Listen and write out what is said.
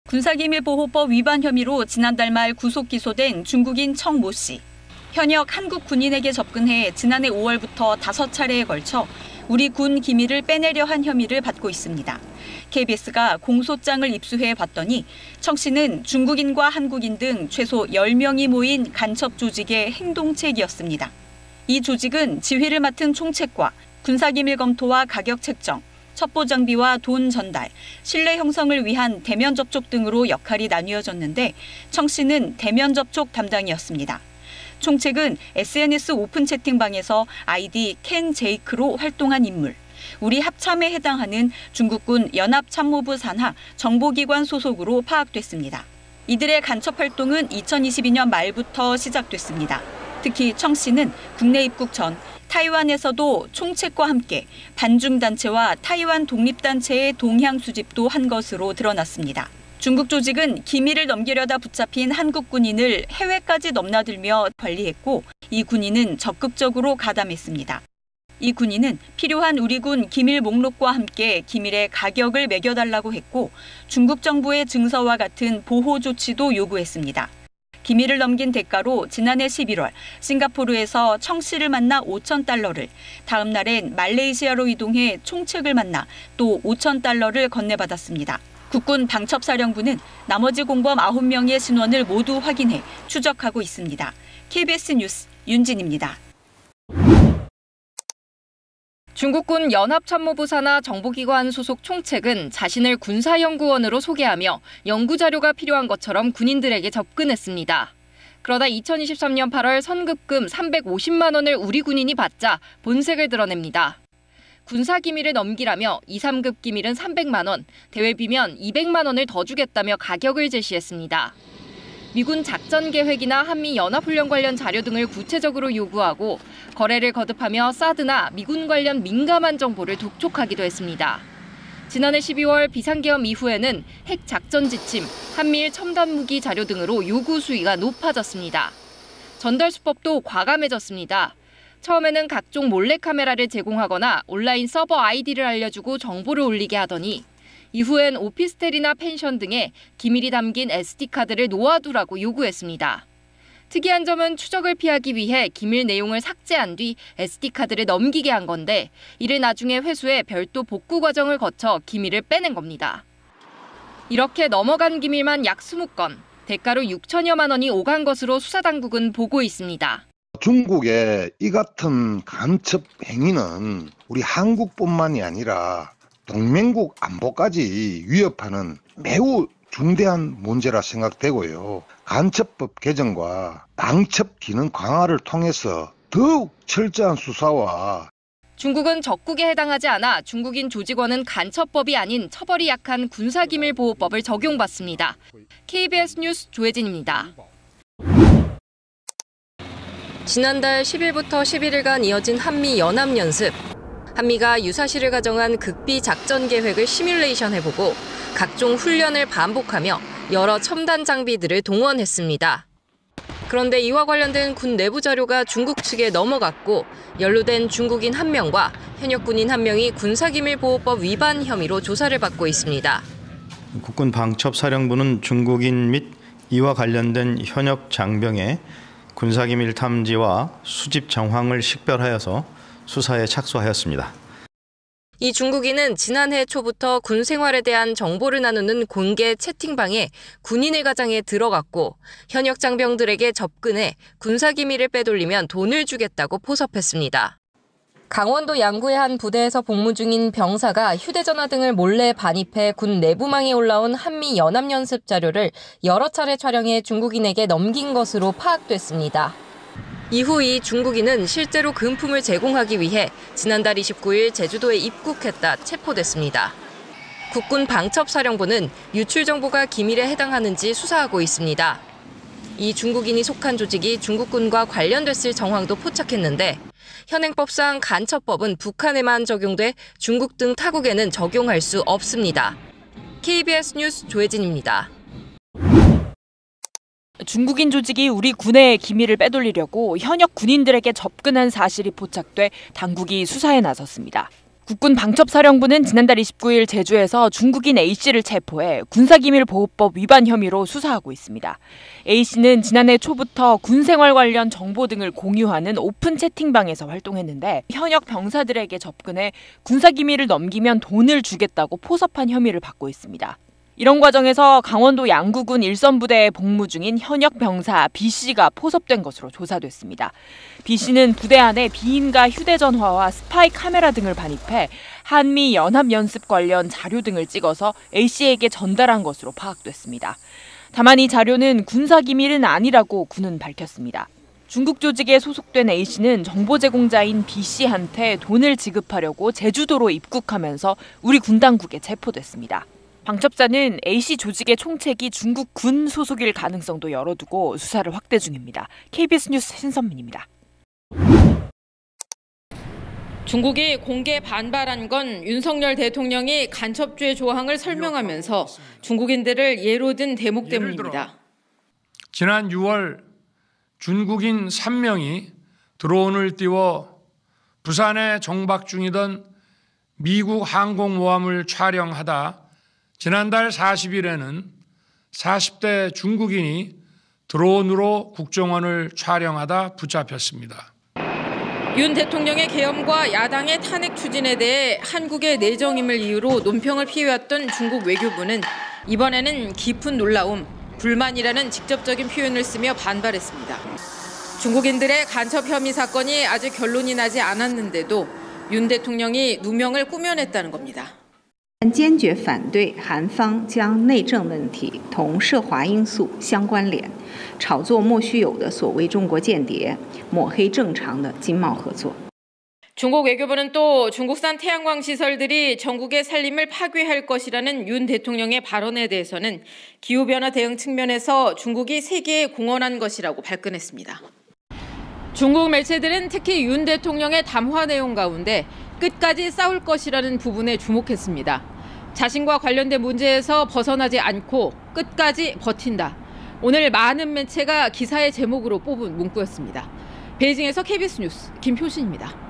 군사기밀보호법 위반 혐의로 지난달 말 구속 기소된 중국인 청모 씨. 현역 한국 군인에게 접근해 지난해 5월부터 5차례에 걸쳐 우리 군 기밀을 빼내려 한 혐의를 받고 있습니다. KBS가 공소장을 입수해 봤더니 청 씨는 중국인과 한국인 등 최소 10명이 모인 간첩 조직의 행동책이었습니다. 이 조직은 지휘를 맡은 총책과 군사기밀 검토와 가격 책정, 첩보 장비와 돈 전달, 신뢰 형성을 위한 대면 접촉 등으로 역할이 나뉘어졌는데 청 씨는 대면 접촉 담당이었습니다. 총책은 SNS 오픈 채팅방에서 아이디 켄 제이크로 활동한 인물, 우리 합참에 해당하는 중국군 연합참모부 산하 정보기관 소속으로 파악됐습니다. 이들의 간첩 활동은 2022년 말부터 시작됐습니다. 특히 청 씨는 국내 입국 전 타이완에서도 총책과 함께 반중단체와 타이완 독립단체의 동향 수집도 한 것으로 드러났습니다. 중국 조직은 기밀을 넘기려다 붙잡힌 한국 군인을 해외까지 넘나들며 관리했고 이 군인은 적극적으로 가담했습니다. 이 군인은 필요한 우리 군 기밀 목록과 함께 기밀의 가격을 매겨달라고 했고 중국 정부의 증서와 같은 보호 조치도 요구했습니다. 기밀을 넘긴 대가로 지난해 11월 싱가포르에서 청 씨를 만나 $5,000를, 다음 날엔 말레이시아로 이동해 총책을 만나 또 $5,000를 건네받았습니다. 국군 방첩사령부는 나머지 공범 9명의 신원을 모두 확인해 추적하고 있습니다. KBS 뉴스 윤진입니다. 중국군 연합참모부 산하 정보기관 소속 총책은 자신을 군사연구원으로 소개하며 연구자료가 필요한 것처럼 군인들에게 접근했습니다. 그러다 2023년 8월 선급금 350만 원을 우리 군인이 받자 본색을 드러냅니다. 군사기밀을 넘기라며 2, 3급 기밀은 300만 원, 대외비면 200만 원을 더 주겠다며 가격을 제시했습니다. 미군 작전 계획이나 한미 연합훈련 관련 자료 등을 구체적으로 요구하고 거래를 거듭하며 사드나 미군 관련 민감한 정보를 독촉하기도 했습니다. 지난해 12월 비상계엄 이후에는 핵 작전 지침, 한미일 첨단 무기 자료 등으로 요구 수위가 높아졌습니다. 전달 수법도 과감해졌습니다. 처음에는 각종 몰래카메라를 제공하거나 온라인 서버 아이디를 알려주고 정보를 올리게 하더니 이후엔 오피스텔이나 펜션 등에 기밀이 담긴 SD카드를 놓아두라고 요구했습니다. 특이한 점은 추적을 피하기 위해 기밀 내용을 삭제한 뒤 SD카드를 넘기게 한 건데 이를 나중에 회수해 별도 복구 과정을 거쳐 기밀을 빼낸 겁니다. 이렇게 넘어간 기밀만 약 20건, 대가로 6천여만 원이 오간 것으로 수사당국은 보고 있습니다. 중국의 이 같은 간첩 행위는 우리 한국뿐만이 아니라 동맹국 안보까지 위협하는 매우 중대한 문제라 생각되고요. 간첩법 개정과 방첩 기능 강화를 통해서 더욱 철저한 수사와 중국은 적국에 해당하지 않아 중국인 조직원은 간첩법이 아닌 처벌이 약한 군사기밀보호법을 적용받습니다. KBS 뉴스 조혜진입니다. 지난달 10일부터 11일간 이어진 한미 연합연습. 한미가 유사시를 가정한 극비 작전 계획을 시뮬레이션 해보고 각종 훈련을 반복하며 여러 첨단 장비들을 동원했습니다. 그런데 이와 관련된 군 내부 자료가 중국 측에 넘어갔고 연루된 중국인 1명과 현역 군인 1명이 군사기밀보호법 위반 혐의로 조사를 받고 있습니다. 국군 방첩사령부는 중국인 및 이와 관련된 현역 장병의 군사기밀 탐지와 수집 정황을 식별하여서 수사에 착수하였습니다. 이 중국인은 지난해 초부터 군 생활에 대한 정보를 나누는 공개 채팅방에 군인을 가장해 들어갔고 현역 장병들에게 접근해 군사기밀을 빼돌리면 돈을 주겠다고 포섭했습니다. 강원도 양구의 한 부대에서 복무 중인 병사가 휴대전화 등을 몰래 반입해 군 내부망에 올라온 한미 연합연습 자료를 여러 차례 촬영해 중국인에게 넘긴 것으로 파악됐습니다. 이후 이 중국인은 실제로 금품을 제공하기 위해 지난달 29일 제주도에 입국했다 체포됐습니다. 국군 방첩사령부는 유출 정보가 기밀에 해당하는지 수사하고 있습니다. 이 중국인이 속한 조직이 중국군과 관련됐을 정황도 포착했는데 현행법상 간첩법은 북한에만 적용돼 중국 등 타국에는 적용할 수 없습니다. KBS 뉴스 조혜진입니다. 중국인 조직이 우리 군의 기밀을 빼돌리려고 현역 군인들에게 접근한 사실이 포착돼 당국이 수사에 나섰습니다. 국군 방첩사령부는 지난달 29일 제주에서 중국인 A씨를 체포해 군사기밀보호법 위반 혐의로 수사하고 있습니다. A씨는 지난해 초부터 군생활 관련 정보 등을 공유하는 오픈 채팅방에서 활동했는데 현역 병사들에게 접근해 군사기밀을 넘기면 돈을 주겠다고 포섭한 혐의를 받고 있습니다. 이런 과정에서 강원도 양구군 일선부대에 복무 중인 현역 병사 B씨가 포섭된 것으로 조사됐습니다. B씨는 부대 안에 비인가 휴대전화와 스파이 카메라 등을 반입해 한미 연합연습 관련 자료 등을 찍어서 A씨에게 전달한 것으로 파악됐습니다. 다만 이 자료는 군사기밀은 아니라고 군은 밝혔습니다. 중국 조직에 소속된 A씨는 정보 제공자인 B씨한테 돈을 지급하려고 제주도로 입국하면서 우리 군 당국에 체포됐습니다. 방첩사는 A씨 조직의 총책이 중국 군 소속일 가능성도 열어두고 수사를 확대 중입니다. KBS 뉴스 신선민입니다. 중국이 공개 반발한 건 윤석열 대통령이 간첩죄 조항을 설명하면서 중국인들을 예로 든 대목 때문입니다. 지난 6월 중국인 3명이 드론을 띄워 부산에 정박 중이던 미국 항공모함을 촬영하다 지난달 40일에는 40대 중국인이 드론으로 국정원을 촬영하다 붙잡혔습니다. 윤 대통령의 계엄과 야당의 탄핵 추진에 대해 한국의 내정임을 이유로 논평을 피해왔던 중국 외교부는 이번에는 깊은 놀라움, 불만이라는 직접적인 표현을 쓰며 반발했습니다. 중국인들의 간첩 혐의 사건이 아직 결론이 나지 않았는데도 윤 대통령이 누명을 꾸며냈다는 겁니다. 坚决反对韩方将内政问题同涉华因素相关联，炒作莫须有的所谓中国间谍，抹黑正常的经贸合作。 중국 외교부는 또 중국산 태양광 시설들이 전국의 산림을 파괴할 것이라는 윤 대통령의 발언에 대해서는 기후변화 대응 측면에서 중국이 세계에 공언한 것이라고 발끈했습니다. 중국 매체들은 특히 윤 대통령의 담화 내용 가운데 끝까지 싸울 것이라는 부분에 주목했습니다. 자신과 관련된 문제에서 벗어나지 않고 끝까지 버틴다. 오늘 많은 매체가 기사의 제목으로 뽑은 문구였습니다. 베이징에서 KBS 뉴스 김효신입니다.